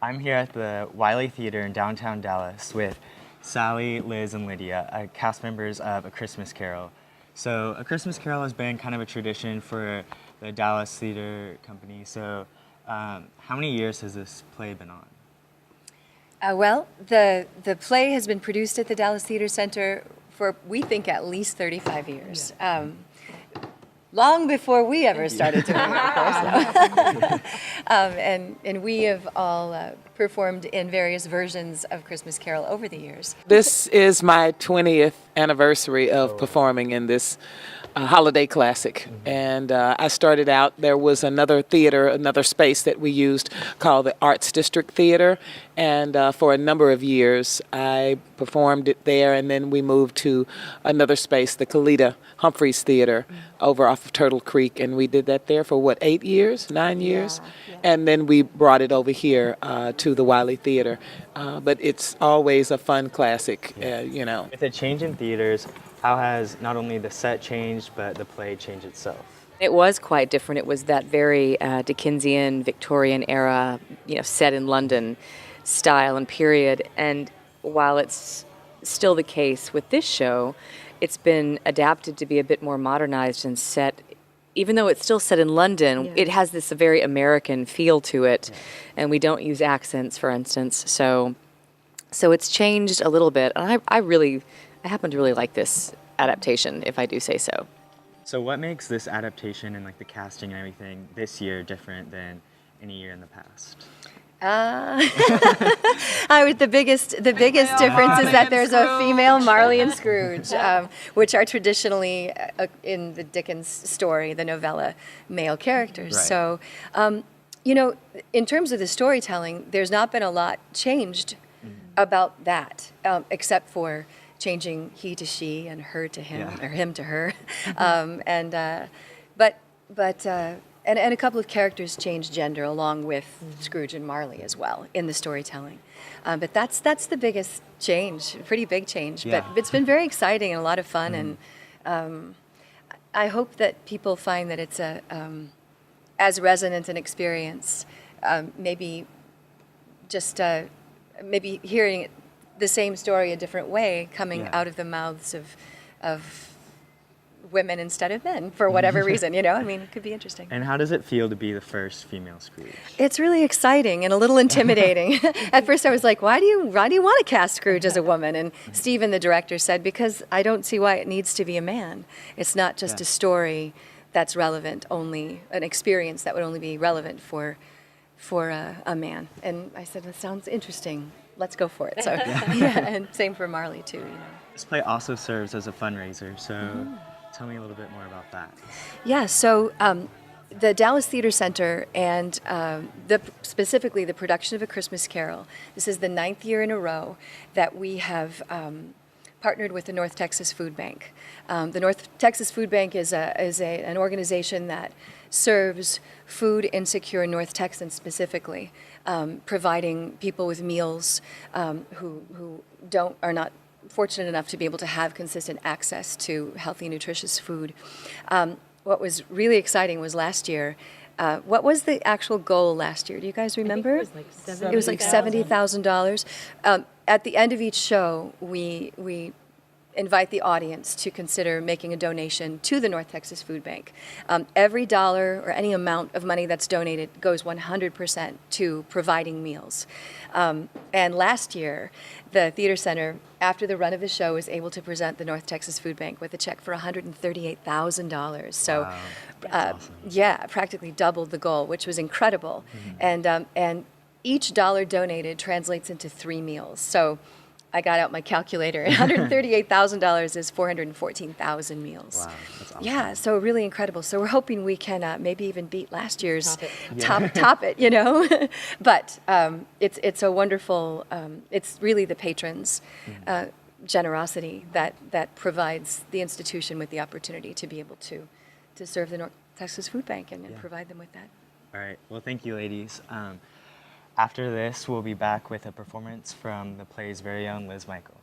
I'm here at the Vahle Theater in downtown Dallas with Sally, Liz, and Lydia, cast members of A Christmas Carol. So A Christmas Carol has been kind of a tradition for the Dallas Theater Company. So how many years has this play been on? Well, the play has been produced at the Dallas Theater Center for, we think, at least 35 years. Long before we ever started doing it, of course. And we have all performed in various versions of Christmas Carol over the years. This is my 20th anniversary of performing in this holiday classic. And I started out, there was another theater, another space that we used called the Arts District Theater. And for a number of years, I performed it there. And then we moved to another space, the Kalita Humphreys Theater, over off of Turtle Creek. And we did that there for, what, 8 years, 9 years? Yeah. And then we brought it over here to the Vahle Theater. But it's always a fun classic, you know. With a change in theaters, how has not only the set changed, but the play changed itself? It was quite different. It was that very Dickensian, Victorian era, set in London style and period. And while it's still the case with this show, it's been adapted to be a bit more modernized and set. Even though it's still set in London, it has this very American feel to it, and we don't use accents, for instance. So it's changed a little bit, and I happen to really like this adaptation, if I do say so. So what makes this adaptation and like the casting and everything this year different than any year in the past? The biggest difference is that there's a female Marley and Scrooge, which are traditionally, in the Dickens story, the novella, male characters. Right. So, in terms of the storytelling, there's not been a lot changed about that, except for changing he to she and her to him, or him to her. And a couple of characters change gender along with Scrooge and Marley as well in the storytelling. But that's the biggest change, pretty big change. Yeah. But it's been very exciting and a lot of fun. And I hope that people find that it's as resonant an experience, maybe hearing the same story a different way coming out of the mouths of women instead of men for whatever reason, it could be interesting. And how does it feel to be the first female Scrooge? It's really exciting and a little intimidating. At first I was like, why do you want to cast Scrooge as a woman? And Stephen, the director, said, because I don't see why it needs to be a man. It's not just a story that's relevant, only an experience that would only be relevant for a man. And I said, that sounds interesting. Let's go for it. So and same for Marley too. This play also serves as a fundraiser, so tell me a little bit more about that. Yeah, so the Dallas Theater Center and specifically the production of A Christmas Carol, this is the 9th year in a row that we have partnered with the North Texas Food Bank. The North Texas Food Bank is an organization that serves food insecure North Texans specifically, providing people with meals who are not fortunate enough to be able to have consistent access to healthy, nutritious food. What was really exciting was last year. What was the actual goal last year? Do you guys remember? I think it was like $70,000. At the end of each show, we invite the audience to consider making a donation to the North Texas Food Bank. Every dollar or any amount of money that's donated goes 100% to providing meals. And last year, the Theater Center, after the run of the show, was able to present the North Texas Food Bank with a check for $138,000. So, Wow. That's awesome. Practically doubled the goal, which was incredible. And each dollar donated translates into 3 meals. So I got out my calculator. $138,000 is 414,000 meals. Wow, that's awesome. Yeah, so really incredible. So we're hoping we can maybe even beat last year's top it, But it's a wonderful. It's really the patrons' generosity that provides the institution with the opportunity to be able to serve the North Texas Food Bank and provide them with that. All right. Well, thank you, ladies. After this, we'll be back with a performance from the play's very own Liz Mikel.